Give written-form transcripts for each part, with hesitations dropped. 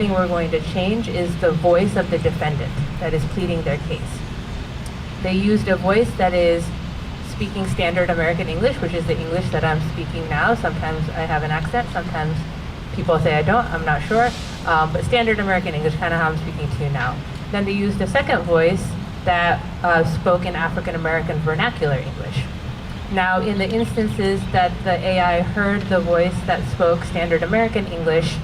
thing we're going to change is the voice of the defendant that is pleading their case. They used a voice that is speaking standard American English, which is the English that I'm speaking now. Sometimes I have an accent, sometimes people say I don't, I'm not sure. But standard American English, kind of how I'm speaking to you now. Then they used a second voice that spoke in African American vernacular English. Now, in the instances that the AI heard the voice that spoke standard American English,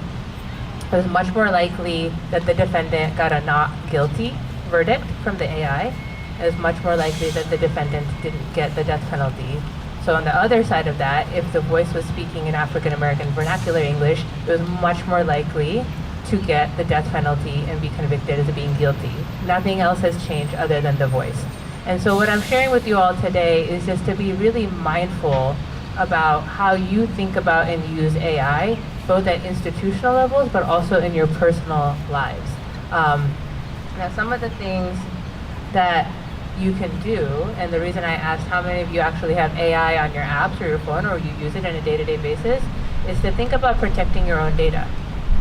it was much more likely that the defendant got a not guilty verdict from the AI. It was much more likely that the defendant didn't get the death penalty. So on the other side of that, if the voice was speaking in African American vernacular English, it was much more likely to get the death penalty and be convicted as being guilty. Nothing else has changed other than the voice. And so what I'm sharing with you all today is just to be really mindful about how you think about and use AI, both at institutional levels, but also in your personal lives. Now, some of the things that you can do, and the reason I asked how many of you actually have AI on your apps or your phone, or you use it on a day-to-day basis, is to think about protecting your own data.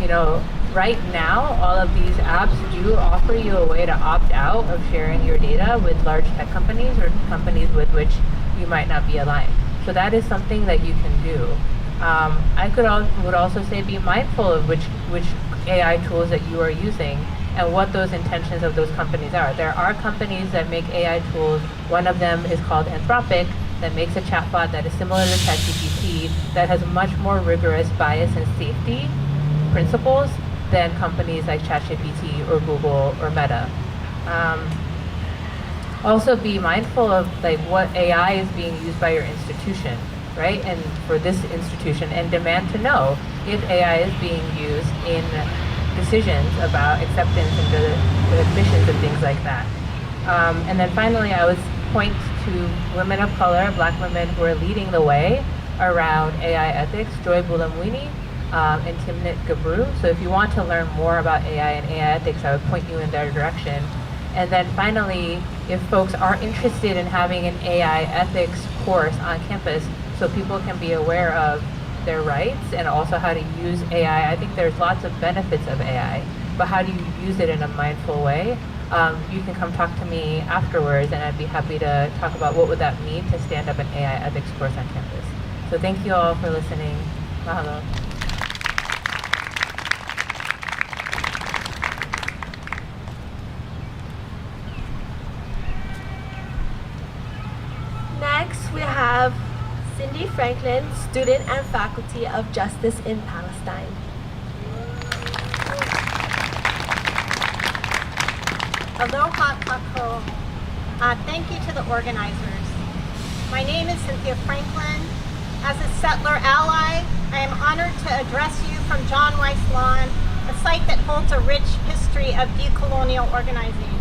You know, right now, all of these apps do offer you a way to opt out of sharing your data with large tech companies or companies with which you might not be aligned. So that is something that you can do. Would also say be mindful of which AI tools that you are using and what those intentions of those companies are. There are companies that make AI tools. One of them is called Anthropic, that makes a chatbot that is similar to ChatGPT, that has much more rigorous bias and safety principles than companies like ChatGPT or Google or Meta. Also be mindful of like what AI is being used by your institution, right? And for this institution, and demand to know if AI is being used in decisions about acceptance and the admissions and things like that. And then finally, I would point to women of color, Black women who are leading the way around AI ethics, Joy Bulamwini and Timnit Gebru. So if you want to learn more about AI and AI ethics, I would point you in their direction. And then finally, if folks are interested in having an AI ethics course on campus so people can be aware of their rights and also how to use AI, I think there's lots of benefits of AI, but how do you use it in a mindful way? You can come talk to me afterwards and I'd be happy to talk about what would that mean to stand up an AI ethics course on campus. So thank you all for listening. Mahalo. Next, we have Cindy Franklin, student and faculty of Justice in Palestine. Aloha kako. Thank you to the organizers. My name is Cynthia Franklin. As a settler ally, I am honored to address you from John Weiss Lawn, a site that holds a rich history of decolonial organizing.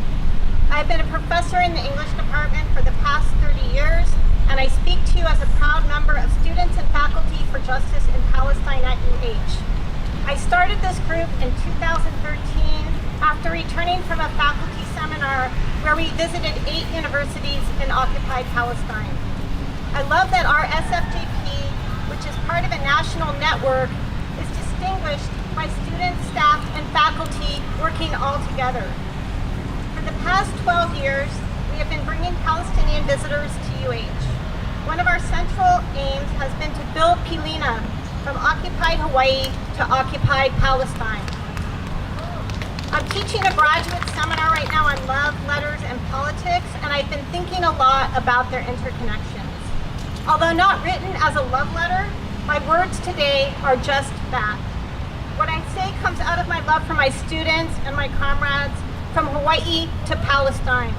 I have been a professor in the English department for the past 30 years, and I speak to you as a proud member of Students and Faculty for Justice in Palestine at UH. I started this group in 2013 after returning from a faculty seminar where we visited 8 universities in occupied Palestine. I love that our SFJP, which is part of a national network, is distinguished by students, staff, and faculty working all together. For the past 12 years, we have been bringing Palestinian visitors to UH. One of our central aims has been to build Pilina from occupied Hawaii to occupied Palestine. I'm teaching a graduate seminar right now on love, letters, and politics, and I've been thinking a lot about their interconnections. Although not written as a love letter, my words today are just that. What I say comes out of my love for my students and my comrades from Hawaii to Palestine.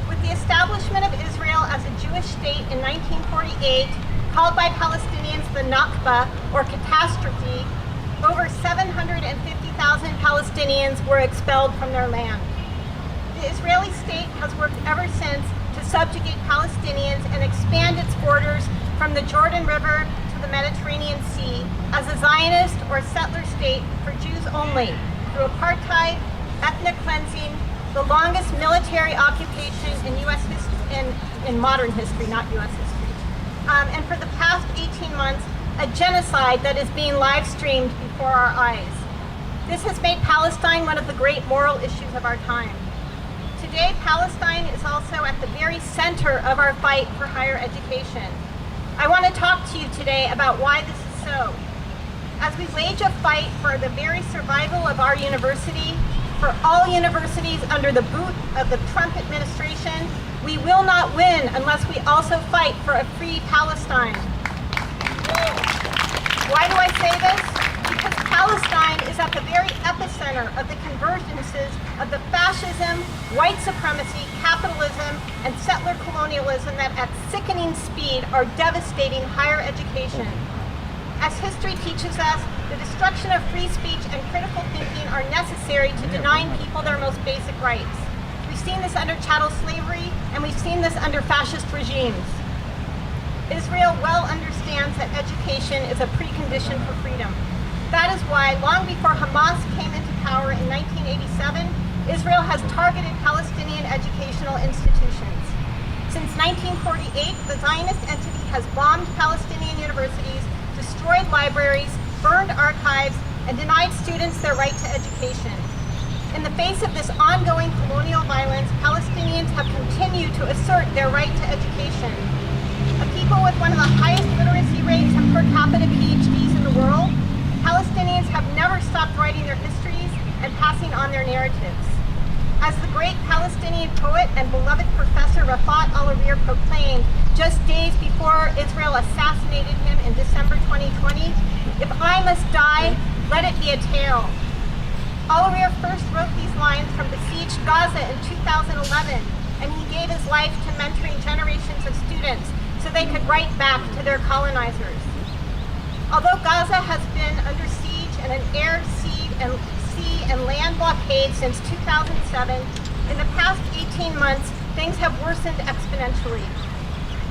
With the establishment of Israel as a Jewish state in 1948, called by Palestinians the Nakba, or catastrophe, over 750,000 Palestinians were expelled from their land. The Israeli state has worked ever since to subjugate Palestinians and expand its borders from the Jordan River to the Mediterranean Sea as a Zionist or settler state for Jews only, through apartheid, ethnic cleansing, the longest military occupation in U.S. history, in modern history, not U.S. history. And for the past 18 months, a genocide that is being live streamed before our eyes. This has made Palestine one of the great moral issues of our time. Today, Palestine is also at the very center of our fight for higher education. I want to talk to you today about why this is so. As we wage a fight for the very survival of our university, for all universities under the boot of the Trump administration, we will not win unless we also fight for a free Palestine. Why do I say this? Because Palestine is at the very epicenter of the convergences of the fascism, white supremacy, capitalism, and settler colonialism that at sickening speed are devastating higher education. As history teaches us, the destruction of free speech and critical thinking are necessary to denying people their most basic rights. We've seen this under chattel slavery, and we've seen this under fascist regimes. Israel well understands that education is a precondition for freedom. That is why, long before Hamas came into power in 1987, Israel has targeted Palestinian educational institutions. Since 1948, the Zionist entity has bombed Palestinian universities, destroyed libraries, burned archives, and denied students their right to education. In the face of this ongoing colonial violence, Palestinians have continued to assert their right to education. A people with one of the highest literacy rates and per capita PhDs in the world, Palestinians have never stopped writing their histories and passing on their narratives. As the great Palestinian poet and beloved professor Rafat Al-Arir proclaimed just days before Israel assassinated him in December 2020, "If I must die, let it be a tale." Al-Arir first wrote these lines from besieged Gaza in 2011, and he gave his life to mentoring generations of students so they could write back to their colonizers. Although Gaza has been under siege and an air, sea, and land blockade since 2007, in the past 18 months, things have worsened exponentially.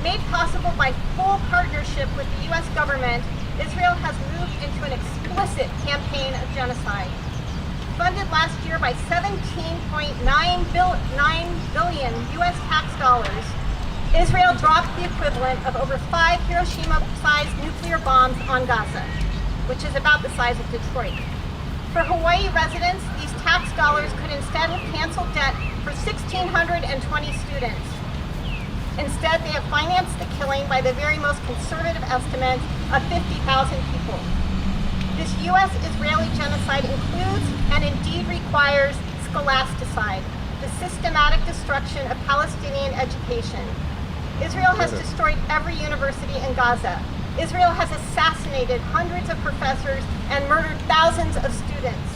Made possible by full partnership with the U.S. government, Israel has moved into an explicit campaign of genocide. Funded last year by $17.9 billion U.S. tax dollars, Israel dropped the equivalent of over 5 Hiroshima-sized nuclear bombs on Gaza, which is about the size of Detroit. For Hawaii residents, these tax dollars could instead have canceled debt for 1,620 students. Instead, they have financed the killing by the very most conservative estimate of 50,000 people. This U.S.-Israeli genocide includes and indeed requires scholasticide, the systematic destruction of Palestinian education. Israel has destroyed every university in Gaza. Israel has assassinated hundreds of professors and murdered thousands of students.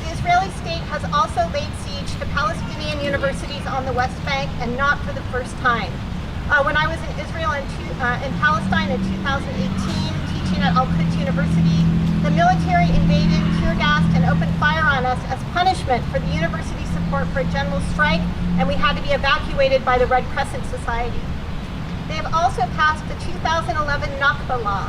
The Israeli state has also laid siege to Palestinian universities on the West Bank, and not for the first time. When I was in Israel in Palestine in 2018, teaching at Al-Quds University, the military invaded, tear gassed, and opened fire on us as punishment for the university's support for a general strike, and we had to be evacuated by the Red Crescent Society. They have also passed the 2011 Nakba law.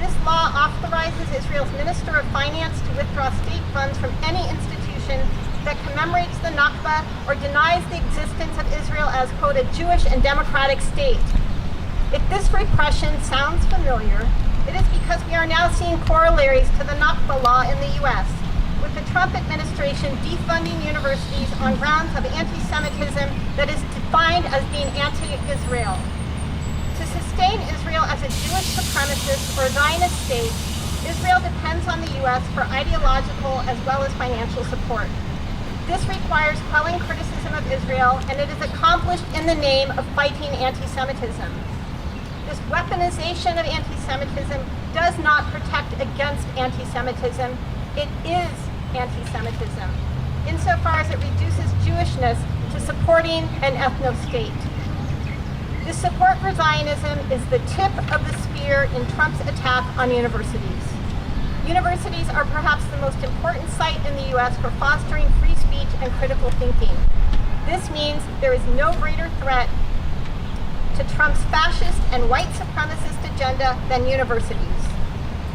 This law authorizes Israel's Minister of Finance to withdraw state funds from any institution that commemorates the Nakba or denies the existence of Israel as, quote, a Jewish and democratic state. If this repression sounds familiar, it is because we are now seeing corollaries to the Nakba law in the U.S., with the Trump administration defunding universities on grounds of anti-Semitism that is defined as being anti-Israel. To sustain Israel as a Jewish supremacist or Zionist state, Israel depends on the U.S. for ideological as well as financial support. This requires quelling criticism of Israel, and it is accomplished in the name of fighting anti-Semitism. This weaponization of anti-Semitism does not protect against anti-Semitism. It is anti-Semitism, insofar as it reduces Jewishness to supporting an ethno-state. The support for Zionism is the tip of the spear in Trump's attack on universities. Universities are perhaps the most important site in the U.S. for fostering free speech and critical thinking. This means there is no greater threat to Trump's fascist and white supremacist agenda than universities.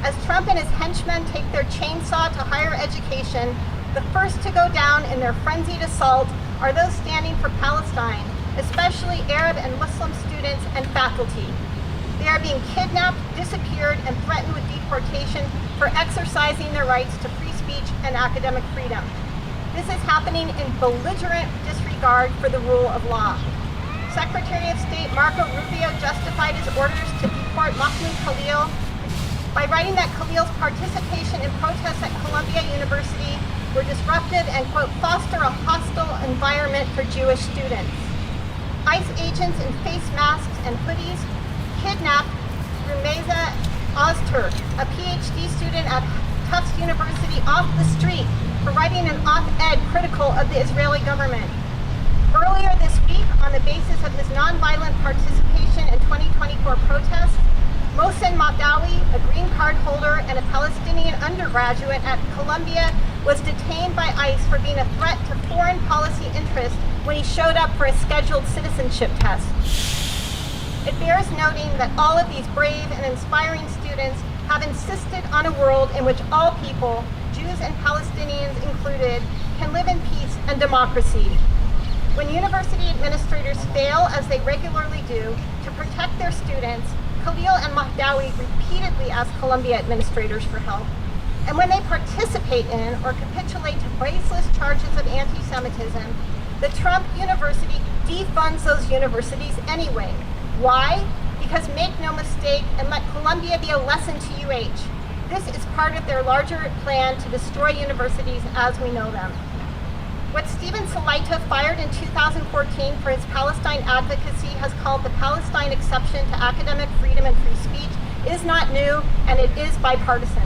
As Trump and his henchmen take their chainsaw to higher education, the first to go down in their frenzied assault are those standing for Palestine, especially Arab and Muslim students and faculty. They are being kidnapped, disappeared, and threatened with deportation for exercising their rights to free speech and academic freedom. This is happening in belligerent disregard for the rule of law. Secretary of State Marco Rubio justified his orders to deport Mahmoud Khalil by writing that Khalil's participation in protests at Columbia University were disruptive and, quote, foster a hostile environment for Jewish students. ICE agents in face masks and hoodies kidnapped Rumeza Ozturk, a PhD student at Tufts University, off the street for writing an op-ed critical of the Israeli government. Earlier this week, on the basis of his nonviolent participation in 2024 protests, Mohsen Mahdawi, a green card holder and a Palestinian undergraduate at Columbia, was detained by ICE for being a threat to foreign policy interests when he showed up for a scheduled citizenship test. It bears noting that all of these brave and inspiring students have insisted on a world in which all people, Jews and Palestinians included, can live in peace and democracy. When university administrators fail, as they regularly do, to protect their students, Khalil and Mahdawi repeatedly ask Columbia administrators for help. And when they participate in or capitulate to baseless charges of anti-Semitism, the Trump University defunds those universities anyway. Why? Because make no mistake, and let Columbia be a lesson to UH. This is part of their larger plan to destroy universities as we know them. What Steven Salaita fired in 2014 for his Palestine advocacy has called the Palestine exception to academic freedom and free speech is not new, and it is bipartisan.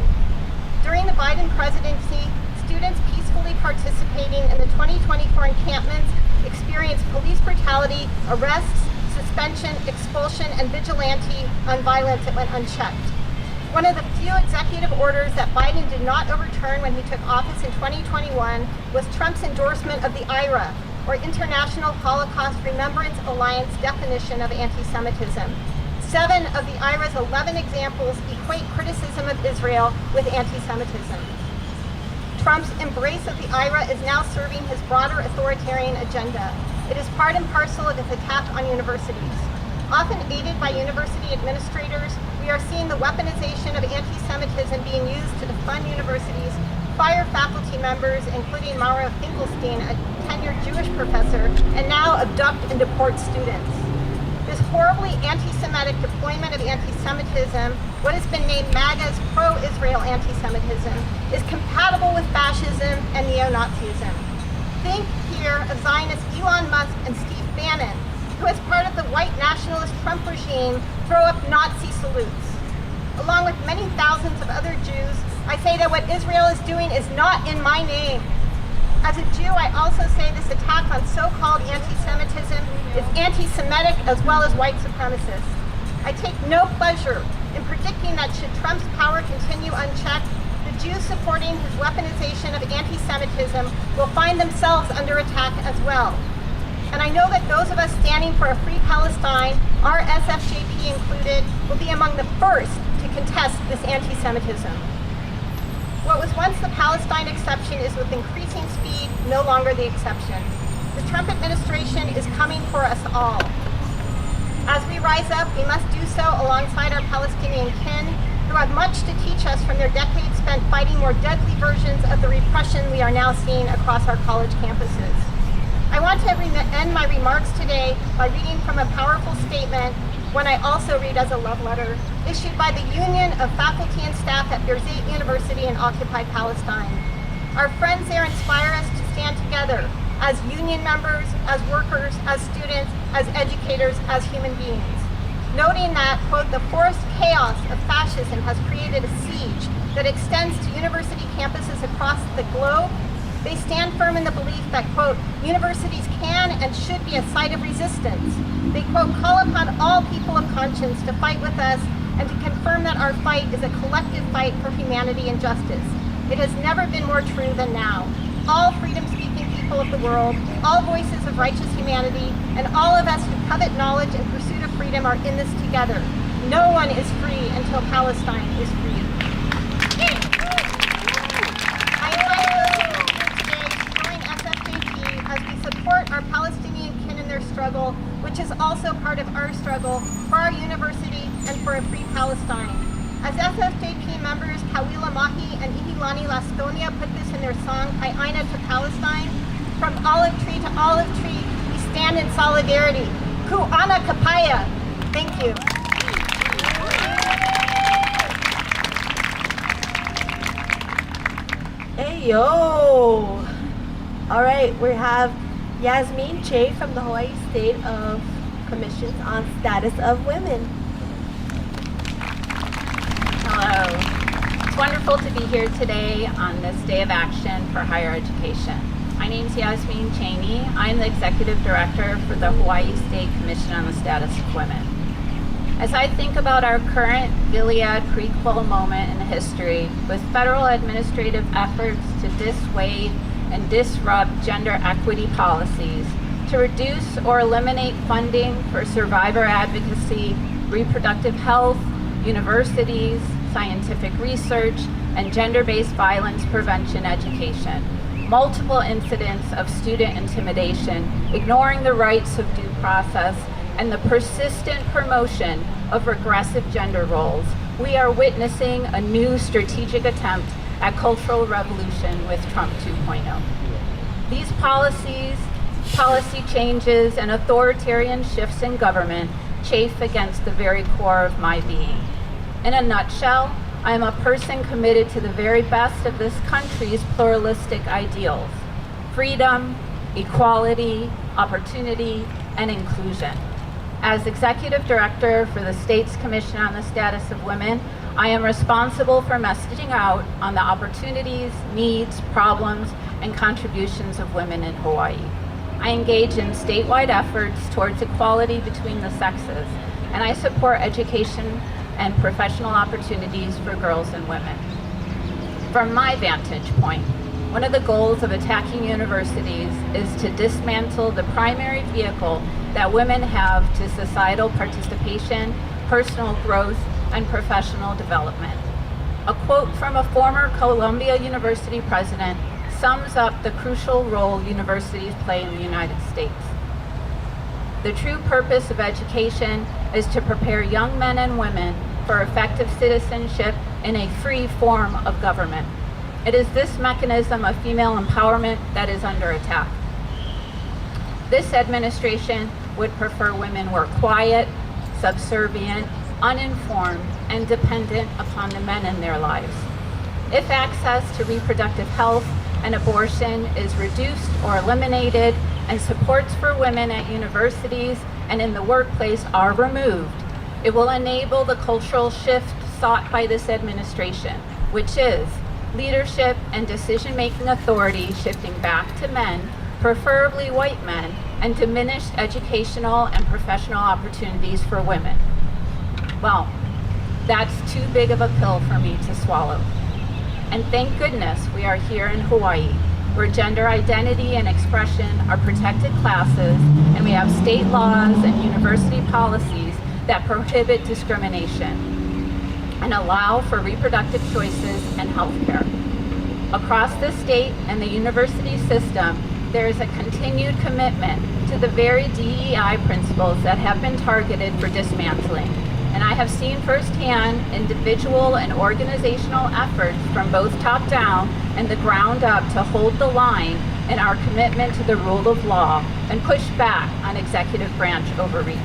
During the Biden presidency, students peacefully participating in the 2024 encampments experienced police brutality, arrests, suspension, expulsion, and vigilante on violence that went unchecked. One of the few executive orders that Biden did not overturn when he took office in 2021 was Trump's endorsement of the IRA, or International Holocaust Remembrance Alliance definition of anti-Semitism. 7 of the IRA's 11 examples equate criticism of Israel with anti-Semitism. Trump's embrace of the IRA is now serving his broader authoritarian agenda. It is part and parcel of his attack on universities. Often aided by university administrators, we are seeing the weaponization of anti-Semitism being used to defund universities, fire faculty members, including Mara Finkelstein, a tenured Jewish professor, and now abduct and deport students. This horribly anti-Semitic deployment of anti-Semitism, what has been named MAGA's pro-Israel anti-Semitism, is compatible with fascism and neo-Nazism. Think here of Zionist Elon Musk and Steve Bannon, who as part of the white nationalist Trump regime throw up Nazi salutes. Along with many thousands of other Jews, I say that what Israel is doing is not in my name. As a Jew, I also say this attack on so-called anti-Semitism is anti-Semitic as well as white supremacist. I take no pleasure in predicting that should Trump's power continue unchecked, the Jews supporting his weaponization of anti-Semitism will find themselves under attack as well. And I know that those of us standing for a free Palestine, our SFJP included, will be among the first to contest this anti-Semitism. What was once the Palestine exception is with increasing speed no longer the exception. The Trump administration is coming for us all. As we rise up, we must do so alongside our Palestinian kin, who have much to teach us from their decades spent fighting more deadly versions of the repression we are now seeing across our college campuses. I want to end my remarks today by reading from a powerful statement, one I also read as a love letter, issued by the Union of Faculty and Staff at Birzeit University in occupied Palestine. Our friends there inspire us to stand together as union members, as workers, as students, as educators, as human beings. Noting that, quote, the forced chaos of fascism has created a siege that extends to university campuses across the globe, they stand firm in the belief that, quote, universities can and should be a site of resistance. They, quote, call upon all people of conscience to fight with us and to confirm that our fight is a collective fight for humanity and justice. It has never been more true than now. All freedom-speaking people of the world, all voices of righteous humanity, and all of us who covet knowledge and pursuit of freedom are in this together. No one is free until Palestine is free. I invite those here today to join SFJP as we support our Palestinian kin in their struggle, which is also part of our struggle for our university and for a free Palestine. As SFJP members Kawila Mahi and Ihilani Laskonia put this in their song, Kai'aina to Palestine, from olive tree to olive tree, we stand in solidarity. Ku'ana Kapaya. Thank you. Hey, yo! All right, we have Yasmin Che from the Hawaii State of Commissions on Status of Women. Hello. It's wonderful to be here today on this Day of Action for Higher Education. My name is Yasmin Cheney. I'm the Executive Director for the Hawaii State Commission on the Status of Women. As I think about our current Gilead prequel moment in history, with federal administrative efforts to dissuade and disrupt gender equity policies, to reduce or eliminate funding for survivor advocacy, reproductive health, universities, scientific research, and gender-based violence prevention education, multiple incidents of student intimidation, ignoring the rights of due process, and the persistent promotion of regressive gender roles, we are witnessing a new strategic attempt at cultural revolution with Trump 2.0. These policy changes, and authoritarian shifts in government chafe against the very core of my being. In a nutshell, I am a person committed to the very best of this country's pluralistic ideals: freedom, equality, opportunity, and inclusion. As Executive Director for the State's Commission on the Status of Women, I am responsible for messaging out on the opportunities, needs, problems, and contributions of women in Hawaii. I engage in statewide efforts towards equality between the sexes, and I support education and professional opportunities for girls and women. From my vantage point, one of the goals of attacking universities is to dismantle the primary vehicle that women have to societal participation, personal growth, and professional development. A quote from a former Columbia University president sums up the crucial role universities play in the United States. The true purpose of education is to prepare young men and women for effective citizenship in a free form of government. It is this mechanism of female empowerment that is under attack. This administration would prefer women were quiet, subservient, uninformed, and dependent upon the men in their lives. If access to reproductive health and abortion is reduced or eliminated, and supports for women at universities and in the workplace are removed, it will enable the cultural shift sought by this administration, which is leadership and decision-making authority shifting back to men, preferably white men, and diminished educational and professional opportunities for women. Well, that's too big of a pill for me to swallow. And thank goodness we are here in Hawaii, where gender identity and expression are protected classes, and we have state laws and university policies that prohibit discrimination and allow for reproductive choices and health care. Across the state and the university system, there is a continued commitment to the very DEI principles that have been targeted for dismantling. And I have seen firsthand individual and organizational efforts from both top down and the ground up to hold the line in our commitment to the rule of law and push back on executive branch overreach.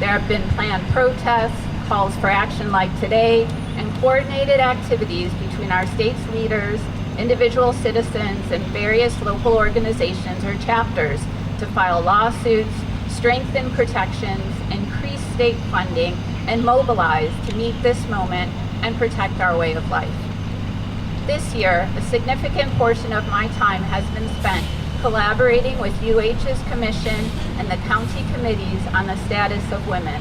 There have been planned protests, calls for action like today, and coordinated activities between our state's leaders, individual citizens, and various local organizations or chapters to file lawsuits, strengthen protections, increase state funding, and mobilize to meet this moment and protect our way of life. This year, a significant portion of my time has been spent collaborating with UH's commission and the county committees on the status of women,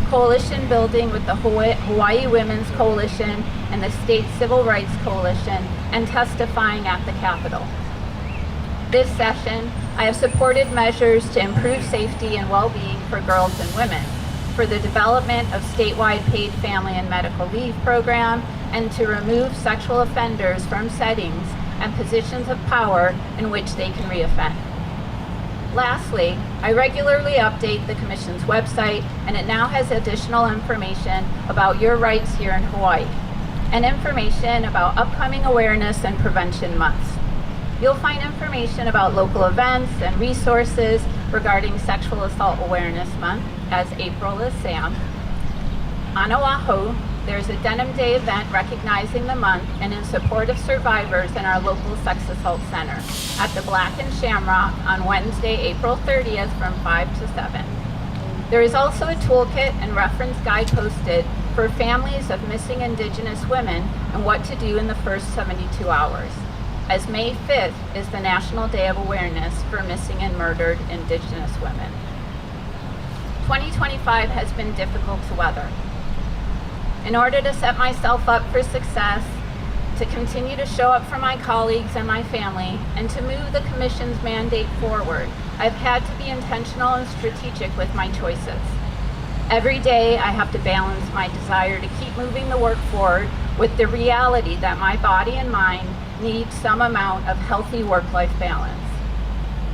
coalition building with the Hawaii Women's Coalition and the State Civil Rights Coalition, and testifying at the Capitol. This session, I have supported measures to improve safety and well-being for girls and women, for the development of statewide paid family and medical leave program, and to remove sexual offenders from settings and positions of power in which they can reoffend. Lastly, I regularly update the Commission's website, and it now has additional information about your rights here in Hawaii, and information about upcoming awareness and prevention months. You'll find information about local events and resources regarding Sexual Assault Awareness Month, as April is Sam. On Oahu, there's a Denim Day event recognizing the month and in support of survivors in our local sex assault center at the Black and Shamrock on Wednesday, April 30th from 5 to 7. There is also a toolkit and reference guide posted for families of missing Indigenous women and what to do in the first 72 hours, as May 5th is the National Day of Awareness for Missing and Murdered Indigenous Women. 2025 has been difficult to weather. In order to set myself up for success, to continue to show up for my colleagues and my family, and to move the Commission's mandate forward, I've had to be intentional and strategic with my choices. Every day, I have to balance my desire to keep moving the work forward with the reality that my body and mind need some amount of healthy work-life balance.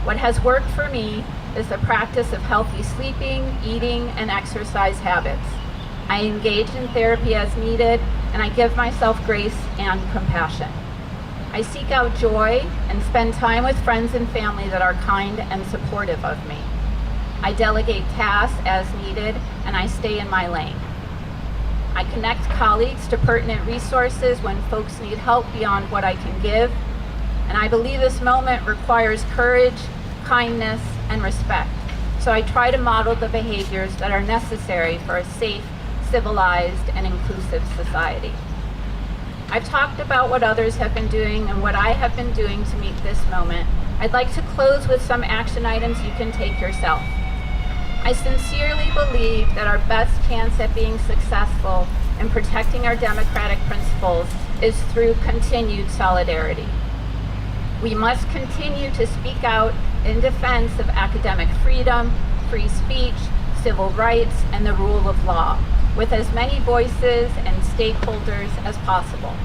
What has worked for me is the practice of healthy sleeping, eating, and exercise habits. I engage in therapy as needed, and I give myself grace and compassion. I seek out joy and spend time with friends and family that are kind and supportive of me. I delegate tasks as needed, and I stay in my lane. I connect colleagues to pertinent resources when folks need help beyond what I can give, and I believe this moment requires courage, kindness, and respect. So I try to model the behaviors that are necessary for a safe, civilized, and inclusive society. I've talked about what others have been doing and what I have been doing to meet this moment. I'd like to close with some action items you can take yourself. I sincerely believe that our best chance at being successful in protecting our democratic principles is through continued solidarity. We must continue to speak out in defense of academic freedom, free speech, civil rights, and the rule of law, with as many voices and stakeholders as possible,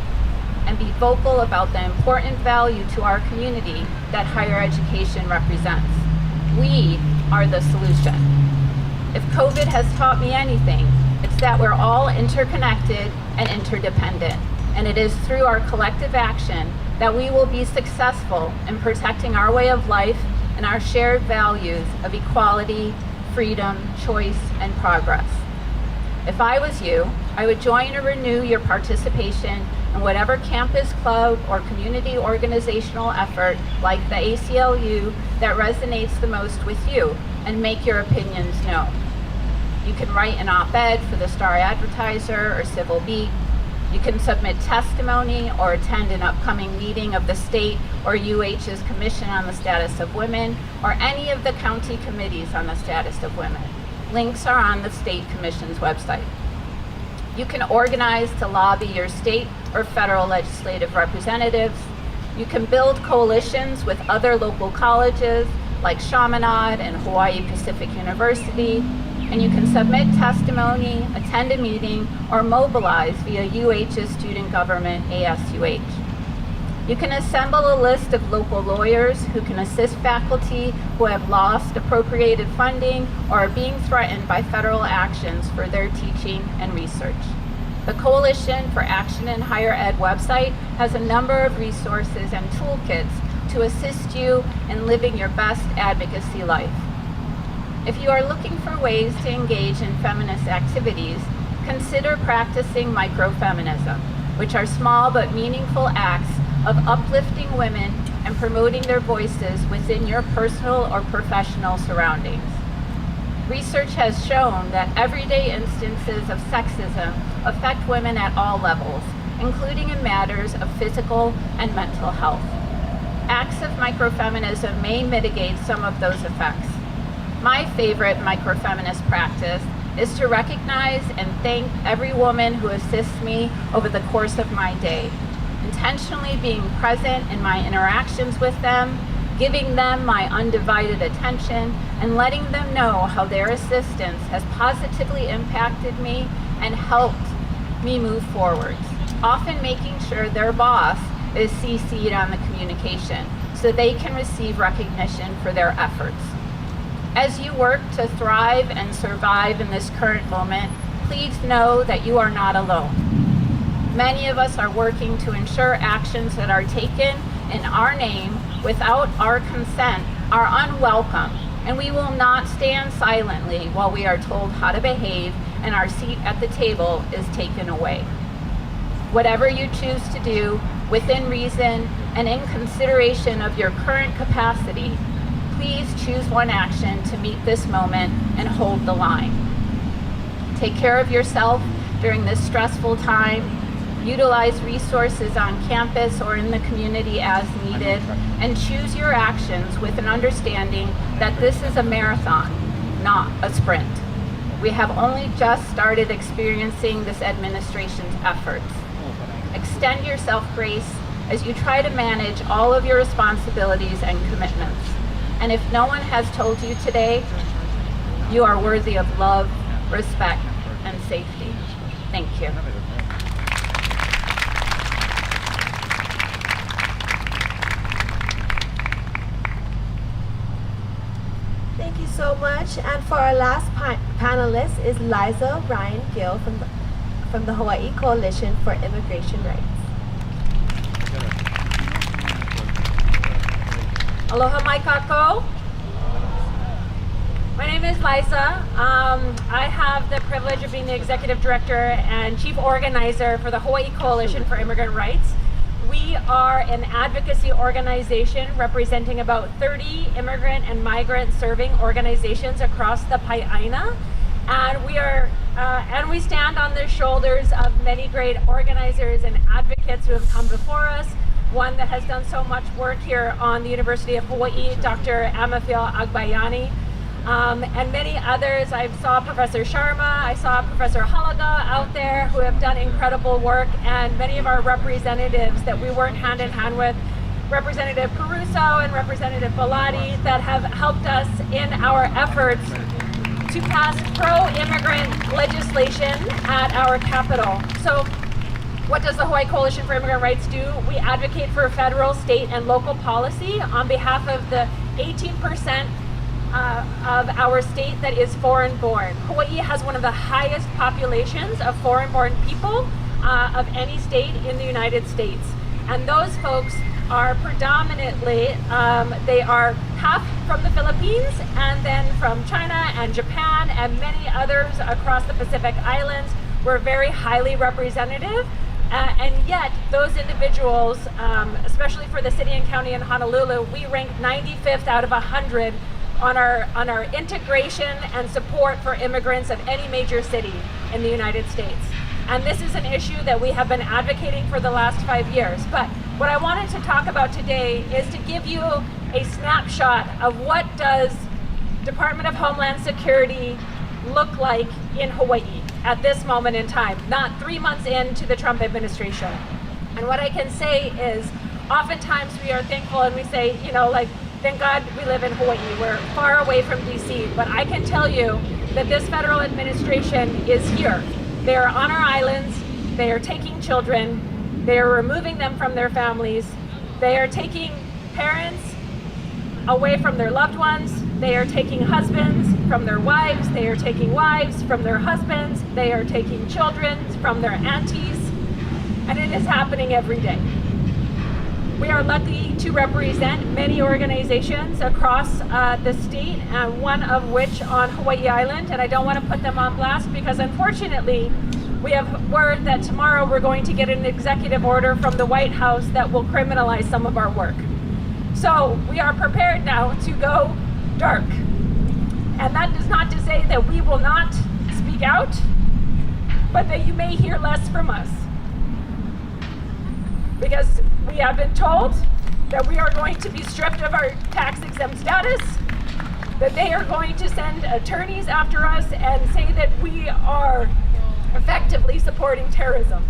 and be vocal about the important value to our community that higher education represents. We are the solution. If COVID has taught me anything, it's that we're all interconnected and interdependent, and it is through our collective action that we will be successful in protecting our way of life and our shared values of equality, freedom, choice, and progress. If I was you, I would join or renew your participation in whatever campus club or community organizational effort like the ACLU that resonates the most with you, and make your opinions known. You can write an op-ed for the Star Advertiser or Civil Beat. You can submit testimony or attend an upcoming meeting of the state or UH's Commission on the Status of Women, or any of the county committees on the status of women. Links are on the State Commission's website. You can organize to lobby your state or federal legislative representatives. You can build coalitions with other local colleges like Chaminade and Hawaii Pacific University, and you can submit testimony, attend a meeting, or mobilize via UH's student government, ASUH. You can assemble a list of local lawyers who can assist faculty who have lost appropriated funding or are being threatened by federal actions for their teaching and research. The Coalition for Action in Higher Ed website has a number of resources and toolkits to assist you in living your best advocacy life. If you are looking for ways to engage in feminist activities, consider practicing microfeminism, which are small but meaningful acts of uplifting women and promoting their voices within your personal or professional surroundings. Research has shown that everyday instances of sexism affect women at all levels, including in matters of physical and mental health. Acts of microfeminism may mitigate some of those effects. My favorite microfeminist practice is to recognize and thank every woman who assists me over the course of my day, intentionally being present in my interactions with them, giving them my undivided attention, and letting them know how their assistance has positively impacted me and helped me move forwards, often making sure their boss is CC'd on the communication so they can receive recognition for their efforts. As you work to thrive and survive in this current moment, please know that you are not alone. Many of us are working to ensure actions that are taken in our name without our consent are unwelcome, and we will not stand silently while we are told how to behave and our seat at the table is taken away. Whatever you choose to do within reason and in consideration of your current capacity, please choose one action to meet this moment and hold the line. Take care of yourself during this stressful time. Utilize resources on campus or in the community as needed, and choose your actions with an understanding that this is a marathon, not a sprint. We have only just started experiencing this administration's efforts. Extend yourself grace as you try to manage all of your responsibilities and commitments. And if no one has told you today, you are worthy of love, respect, and safety. Thank you. Thank you so much. And for our last panelist is Liza Ryan Gill from the Hawaii Coalition for Immigration Rights. Aloha mai kako. My name is Liza. I have the privilege of being the Executive Director and Chief Organizer for the Hawaii Coalition for Immigrant Rights. We are an advocacy organization representing about 30 immigrant and migrant serving organizations across the Pai'aina. And we stand on the shoulders of many great organizers and advocates who have come before us. One that has done so much work here on the University of Hawaii, Dr. Amafil Agbayani, and many others. I saw Professor Sharma, I saw Professor Halaga out there who have done incredible work, and many of our representatives that we work hand in hand with, Representative Caruso and Representative Belatti, that have helped us in our efforts to pass pro-immigrant legislation at our Capitol. So what does the Hawaii Coalition for Immigrant Rights do? We advocate for federal, state, and local policy on behalf of the 18% of our state that is foreign-born. Hawaii has one of the highest populations of foreign-born people of any state in the United States. And those folks are predominantly, they are half from the Philippines and then from China and Japan and many others across the Pacific Islands. We're very highly representative. And yet, those individuals, especially for the city and county in Honolulu, we rank 95th out of 100 on our integration and support for immigrants of any major city in the United States. And this is an issue that we have been advocating for the last 5 years. But what I wanted to talk about today is to give you a snapshot of what does Department of Homeland Security look like in Hawaii at this moment in time, not 3 months into the Trump administration. And what I can say is, oftentimes we are thankful and we say, you know, like, thank God we live in Hawaii. We're far away from DC, but I can tell you that this federal administration is here. They are on our islands, they are taking children, they are removing them from their families, they are taking parents away from their loved ones, they are taking husbands from their wives, they are taking wives from their husbands, they are taking children from their aunties, and it is happening every day. We are lucky to represent many organizations across the state, and one of which on Hawaii Island, and I don't want to put them on blast because unfortunately we have word that tomorrow we're going to get an executive order from the White House that will criminalize some of our work. So we are prepared now to go dark. And that is not to say that we will not speak out, but that you may hear less from us. Because we have been told that we are going to be stripped of our tax-exempt status, that they are going to send attorneys after us and say that we are effectively supporting terrorism.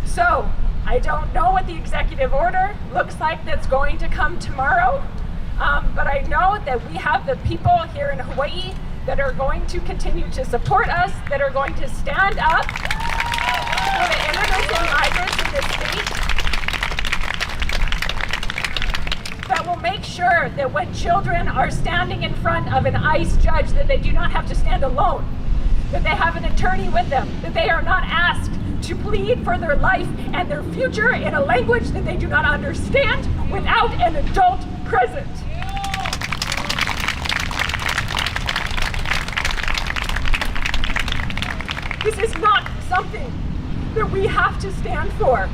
So I don't know what the executive order looks like that's going to come tomorrow, but I know that we have the people here in Hawaii that are going to continue to support us, that are going to stand up for the immigrants and migrants in this state, that will make sure that when children are standing in front of an ICE judge, that they do not have to stand alone, that they have an attorney with them, that they are not asked to plead for their life and their future in a language that they do not understand without an adult present. This is not something that we have to stand for.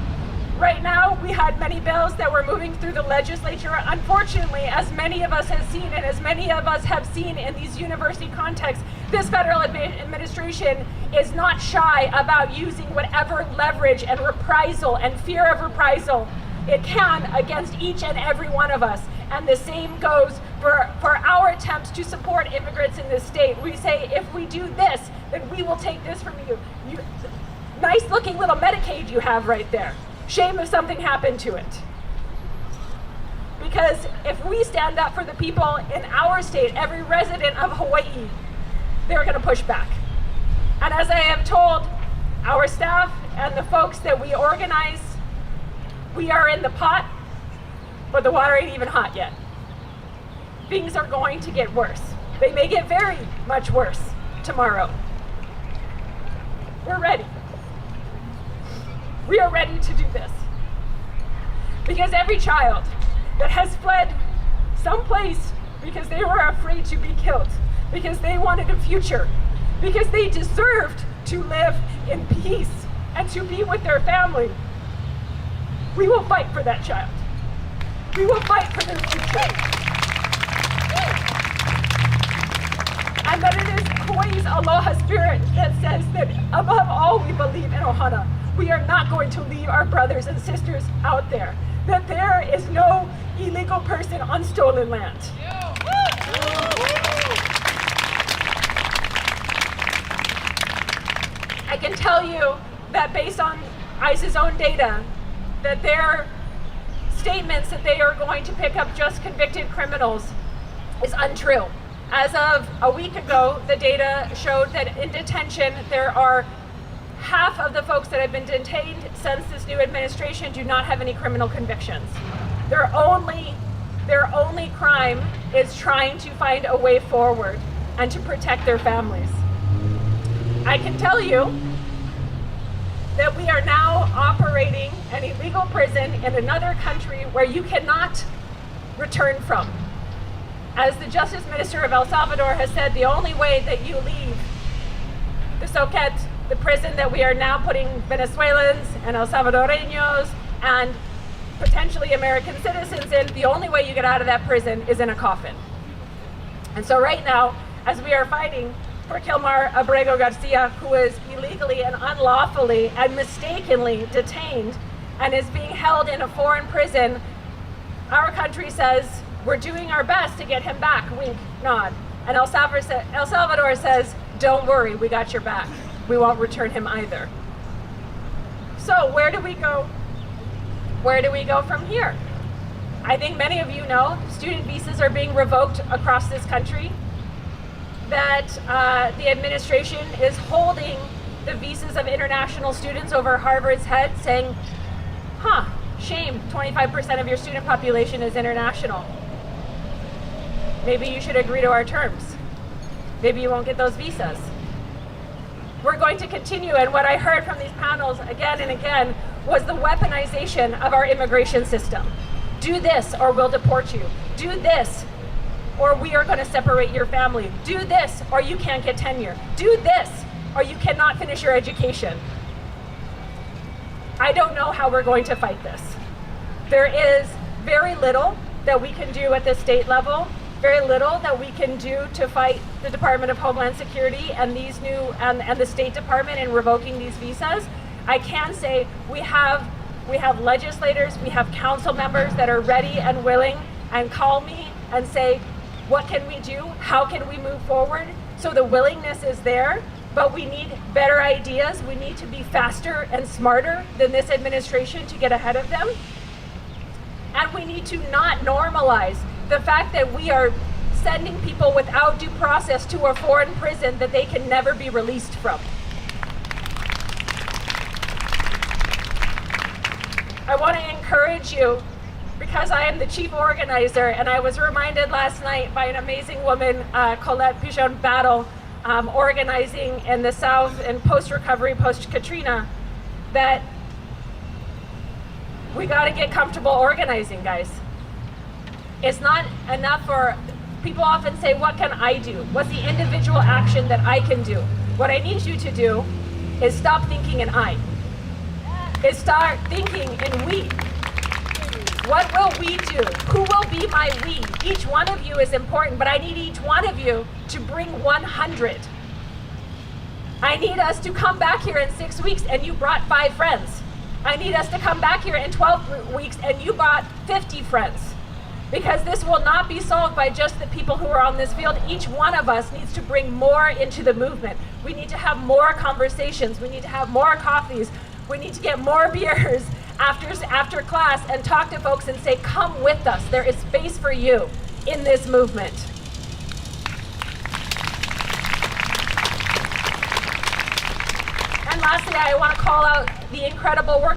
Right now, we had many bills that were moving through the legislature. Unfortunately, as many of us have seen and as many of us have seen in these university contexts, this federal administration is not shy about using whatever leverage and reprisal and fear of reprisal it can against each and every one of us. And the same goes for our attempts to support immigrants in this state. We say, if we do this, then we will take this from you. Nice looking little Medicaid you have right there. Shame if something happened to it. Because if we stand up for the people in our state, every resident of Hawaii, they're going to push back. And as I have told our staff and the folks that we organize, we are in the pot, but the water ain't even hot yet. Things are going to get worse. They may get very much worse tomorrow. We're ready. We are ready to do this. Because every child that has fled someplace because they were afraid to be killed, because they wanted a future, because they deserved to live in peace and to be with their family, we will fight for that child. We will fight for their future. And that it is Hawaii's aloha spirit that says that above all we believe in ohana. We are not going to leave our brothers and sisters out there. That there is no illegal person on stolen land. I can tell you that based on ICE's own data, that their statements that they are going to pick up just convicted criminals is untrue. As of a week ago, the data showed that in detention there are half of the folks that have been detained since this new administration do not have any criminal convictions. Their only crime is trying to find a way forward and to protect their families. I can tell you that we are now operating an illegal prison in another country where you cannot return from. As the Justice Minister of El Salvador has said, the only way that you leave the Soquet, the prison that we are now putting Venezuelans and El Salvadoreños and potentially American citizens in, the only way you get out of that prison is in a coffin. And so right now, as we are fighting for Kilmar Abrego Garcia, who is illegally and unlawfully and mistakenly detained and is being held in a foreign prison, our country says, we're doing our best to get him back, wink, nod. And El Salvador says, don't worry, we got your back. We won't return him either. So where do we go? Where do we go from here? I think many of you know student visas are being revoked across this country, that the administration is holding the visas of international students over Harvard's head, saying, shame, 25% of your student population is international. Maybe you should agree to our terms. Maybe you won't get those visas. We're going to continue, and what I heard from these panels again and again was the weaponization of our immigration system. Do this or we'll deport you. Do this or we are going to separate your family. Do this or you can't get tenure. Do this or you cannot finish your education. I don't know how we're going to fight this. There is very little that we can do at the state level, very little that we can do to fight the Department of Homeland Security and these new and the State Department in revoking these visas. I can say we have legislators, we have council members that are ready and willing and call me and say, what can we do? How can we move forward? So the willingness is there, but we need better ideas. We need to be faster and smarter than this administration to get ahead of them. And we need to not normalize the fact that we are sending people without due process to a foreign prison that they can never be released from. I want to encourage you, because I am the chief organizer, and I was reminded last night by an amazing woman, Colette Pichon Battle, organizing in the South and post-recovery, post-Katrina, that we got to get comfortable organizing, guys. It's not enough for, people often say, what can I do? What's the individual action that I can do? What I need you to do is stop thinking in I. Is start thinking in we. What will we do? Who will be my we? Each one of you is important, but I need each one of you to bring 100. I need us to come back here in 6 weeks and you brought 5 friends. I need us to come back here in 12 weeks and you brought 50 friends. Because this will not be solved by just the people who are on this field. Each one of us needs to bring more into the movement. We need to have more conversations. We need to have more coffees. We need to get more beers after class and talk to folks and say, come with us. There is space for you in this movement. And lastly, I want to call out the incredible work